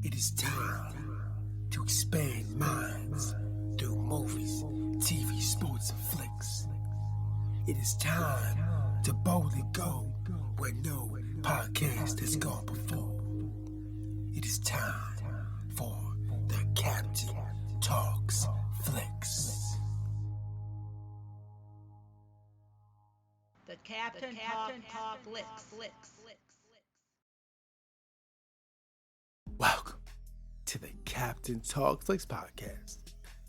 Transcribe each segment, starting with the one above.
It is time to expand minds through movies, TV, sports, and flicks. It is time to boldly go where no podcast has gone before. It is time for the Captain Talks Flicks. The Captain Talk Flicks. Welcome to the Captain Talk Flicks podcast.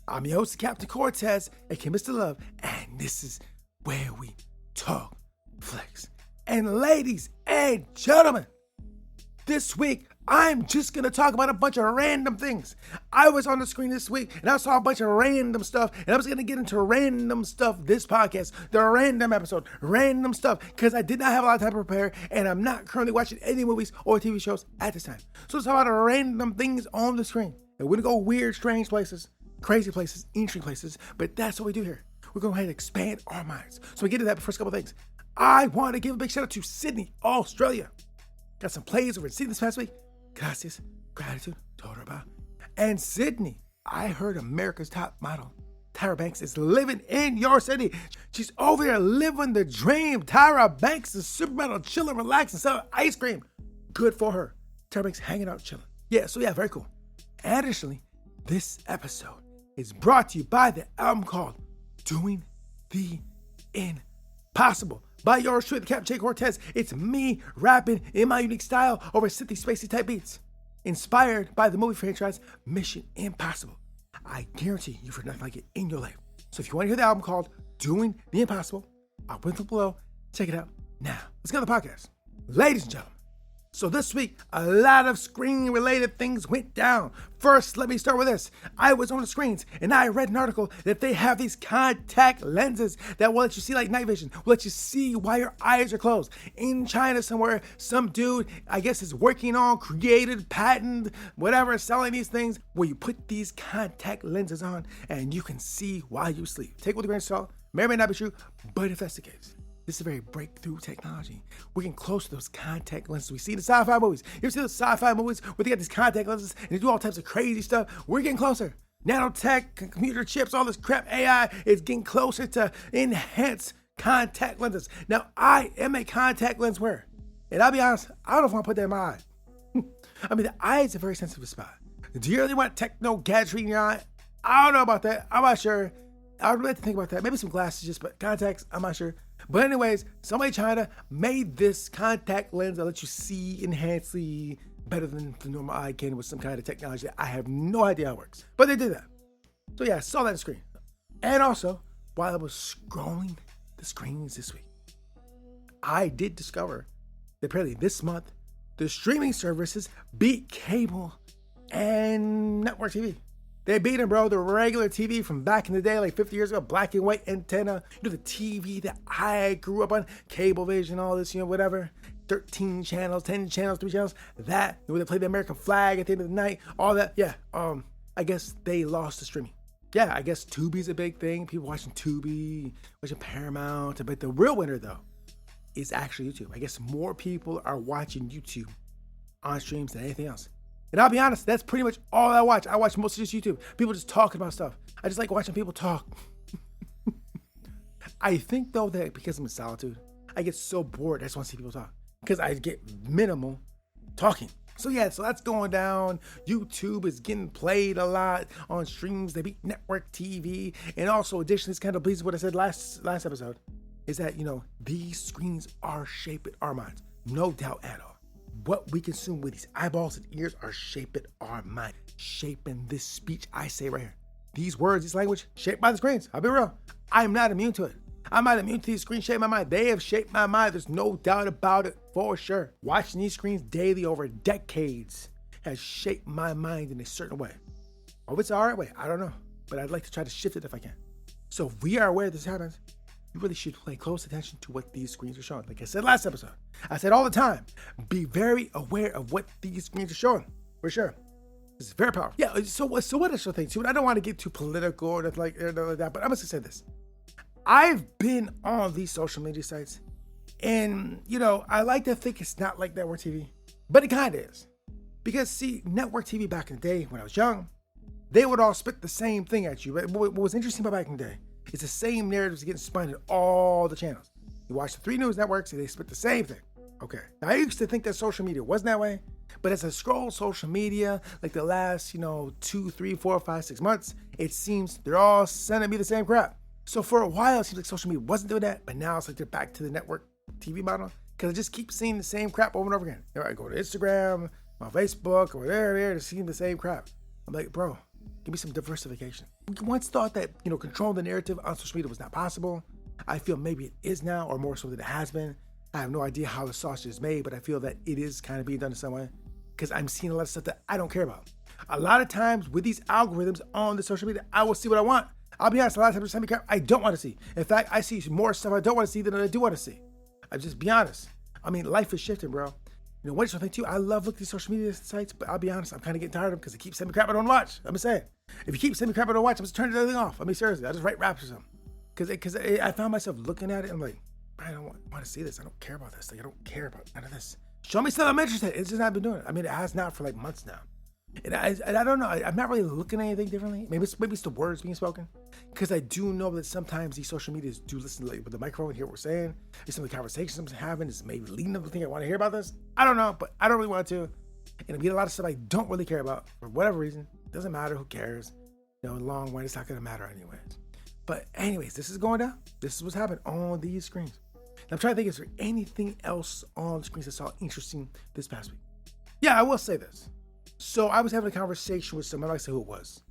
I'm your host, Captain Cortez, aka Mr. Love, and this is where we talk flicks. And ladies and gentlemen, this week I'm just gonna talk about a bunch of random things. I was on the screen this week and I saw a bunch of random stuff, and I was gonna get into random stuff this podcast, the random episode, random stuff, because I did not have a lot of time to prepare, and I'm not currently watching any movies or TV shows at this time. So it's about random things on the screen. And we're gonna go weird, strange places, crazy places, interesting places, but that's what we do here. We're going to go ahead and expand our minds. So we get to that, but first couple things. I want to give a big shout out to Sydney, Australia. Got some plays over in Sydney this past week. Gracias, gratitude, total about. And Sydney, I heard America's top model, Tyra Banks, is living in your city. She's over there living the dream. Tyra Banks is supermodel, chilling, relaxing, selling ice cream. Good for her. Tyra Banks hanging out, chilling. Yeah, very cool. And additionally, this episode is brought to you by the album called Doing the Impossible by yours truly, the Captain J. Cortez. It's me rapping in my unique style over synthy spacey type beats, inspired by the movie franchise Mission Impossible. I guarantee you've heard nothing like it in your life. So if you want to hear the album called Doing the Impossible, I'll put it below. Check it out now. Let's get on the podcast, ladies and gentlemen. So this week, a lot of screen-related things went down. First, let me start with this. I was on the screens, and I read an article that they have these contact lenses that will let you see like night vision, will let you see while your eyes are closed. In China somewhere, some dude, I guess, is working on, created, patented, whatever, selling these things where you put these contact lenses on, and you can see while you sleep. Take it with a grain of salt. May or may not be true, but if that's the case, this is a very breakthrough technology. We're getting close to those contact lenses we see in the sci-fi movies. You ever see those sci-fi movies where they got these contact lenses and they do all types of crazy stuff? We're getting closer. Nanotech, computer chips, all this crap, AI is getting closer to enhanced contact lenses. Now, I am a contact lens wearer. And I'll be honest, I don't know if I want to put that in my eye. I mean, the eye is a very sensitive spot. Do you really want techno gadgetry in your eye? I don't know about that. I'm not sure. I would really have to think about that. Maybe some glasses just, but contacts, I'm not sure. But anyways, somebody in China made this contact lens that lets you see enhancedly better than the normal eye can with some kind of technology that I have no idea how it works. But they did that. So yeah, I saw that on the screen. And also, while I was scrolling the screens this week, I did discover that apparently this month, the streaming services beat cable and network TV. They beat them, bro. The regular TV from back in the day, like 50 years ago, black and white antenna. You know, the TV that I grew up on, Cablevision, all this, whatever. 13 channels, 10 channels, 3 channels. That, where they played the American flag at the end of the night, all that. Yeah, I guess they lost the streaming. Yeah, I guess Tubi's a big thing. People watching Tubi, watching Paramount. But the real winner, though, is actually YouTube. I guess more people are watching YouTube on streams than anything else. And I'll be honest, that's pretty much all I watch. I watch mostly just YouTube. People just talking about stuff. I just like watching people talk. I think, though, that because I'm in solitude, I get so bored, I just want to see people talk. Because I get minimal talking. So yeah, so that's going down. YouTube is getting played a lot on streams. They beat network TV. And also, additionally, this kind of bleeds with what I said last episode, is that, these screens are shaping our minds. No doubt at all. What we consume with these eyeballs and ears are shaping our mind, shaping this speech I say right here. These words, this language, shaped by the screens. I'll be real. I'm not immune to it. I'm not immune to these screens shaping my mind. They have shaped my mind. There's no doubt about it, for sure. Watching these screens daily over decades has shaped my mind in a certain way. Oh, it's all right way. I don't know. But I'd like to try to shift it if I can. So if we are aware this happens, you really should pay close attention to what these screens are showing. Like I said last episode, I said all the time, be very aware of what these screens are showing, for sure. It's very powerful. Yeah, so what is the thing, too? I don't want to get too political or nothing like that, but I'm going to say this. I've been on these social media sites, and, I like to think it's not like network TV, but it kind of is. Because see, network TV back in the day when I was young, they would all spit the same thing at you. Right? What was interesting about back in the day is the same narratives getting spun in all the channels. You watch the 3 news networks and they spit the same thing. Okay. Now I used to think that social media wasn't that way, but as I scroll social media, like the last, 2, 3, 4, 5, 6 months, it seems they're all sending me the same crap. So for a while, it seems like social media wasn't doing that, but now it's like they're back to the network TV model because I just keep seeing the same crap over and over again. I go to Instagram, my Facebook, or there, to see the same crap. I'm like, bro, give me some diversification. We once thought that, controlling the narrative on social media was not possible. I feel maybe it is now, or more so than it has been. I have no idea how the sausage is made, but I feel that it is kind of being done in some way because I'm seeing a lot of stuff that I don't care about. A lot of times with these algorithms on the social media, I will see what I want. I'll be honest, a lot of times there's some crap I don't want to see. In fact, I see more stuff I don't want to see than I do want to see. I'll just be honest. I mean, life is shifting, bro. One thing too, I love looking at these social media sites, but I'll be honest, I'm kind of getting tired of them because they keep sending me crap I don't watch. I'm just saying. If you keep sending me crap I don't watch, I'm just turning everything off. I mean, seriously, I just write raps or something. Because I found myself looking at it, I'm like, I don't want to see this. I don't care about this. Like, I don't care about none of this. Show me stuff I'm interested in. It's just not been doing it. I mean, it has not for like months now. And I don't know. I'm not really looking at anything differently. Maybe it's the words being spoken. Because I do know that sometimes these social medias do listen to with the microphone, hear what we're saying. Some of the conversations I'm having is maybe leading them to think I want to hear about this. I don't know, but I don't really want to. And I'm getting a lot of stuff I don't really care about for whatever reason. Doesn't matter. Who cares? In the long run, it's not going to matter anyways. But anyways, this is going down. This is what's happening on these screens. And I'm trying to think, is there anything else on the screens I saw interesting this past week? Yeah, I will say this. So I was having a conversation with someone, I don't say who it was.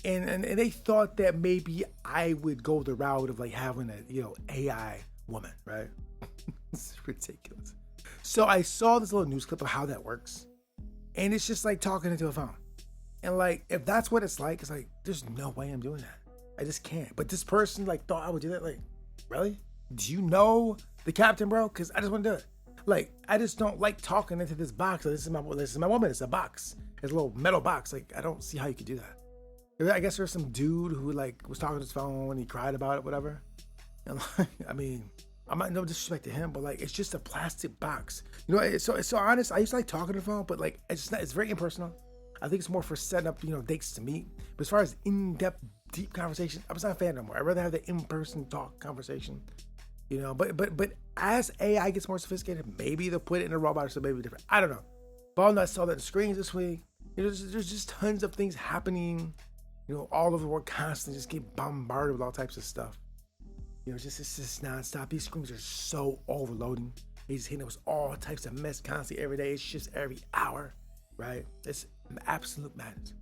And they thought that maybe I would go the route of like having a, AI woman, right? It's ridiculous. So I saw this little news clip of how that works. And it's just like talking into a phone. And like, if that's what it's like, there's no way I'm doing that. I just can't. But this person like thought I would do that. Like, really? Do you know the captain, bro? Because I just want to do it. Like, I just don't like talking into this box. This is my woman. It's a box. It's a little metal box. Like, I don't see how you could do that. I guess there's some dude who like was talking to his phone and he cried about it, whatever. And like, I mean, I'm not no disrespect to him, but like, it's just a plastic box. It's so honest. I used to like talking to the phone, but like, it's very impersonal. I think it's more for setting up, dates to meet. But as far as in-depth, deep conversation, I'm not a fan no more. I'd rather have the in-person talk conversation. But as AI gets more sophisticated, maybe they'll put it in a robot or something maybe different. I don't know. But I saw that the screens this week. There's just tons of things happening. All over the world constantly just get bombarded with all types of stuff. It's just nonstop. These screens are so overloading. They just hitting us with all types of mess constantly every day. It shifts every hour, right? It's absolute madness.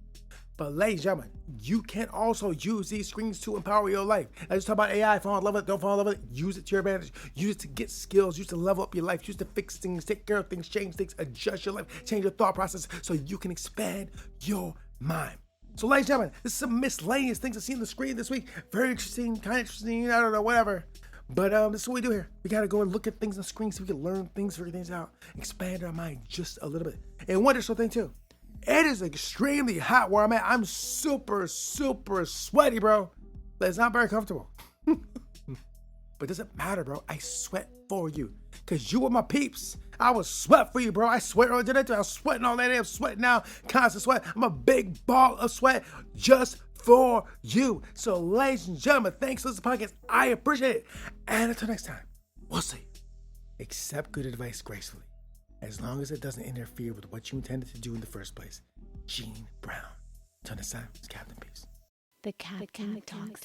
But ladies and gentlemen, you can also use these screens to empower your life. I just talk about AI, fall in love with it, don't fall in love with it. Use it to your advantage. Use it to get skills. Use it to level up your life. Use it to fix things, take care of things, change things, adjust your life, change your thought process so you can expand your mind. So ladies and gentlemen, this is some miscellaneous things I see on the screen this week. Very interesting, kind of interesting, I don't know, whatever. But this is what we do here. We got to go and look at things on the screen so we can learn things, figure things out, expand our mind just a little bit. And one additional thing too. It is extremely hot where I'm at. I'm super, super sweaty, bro. But it's not very comfortable. But it doesn't matter, bro. I sweat for you. Because you were my peeps. I was sweat for you, bro. I sweat all day. I was sweating all day. I'm sweating now. Constant sweat. I'm a big ball of sweat just for you. So, ladies and gentlemen, thanks for this podcast. I appreciate it. And until next time, we'll see. Accept good advice gracefully, as long as it doesn't interfere with what you intended to do in the first place. Gene Brown. Until next time, it's Captain Peace. The Captain Talks.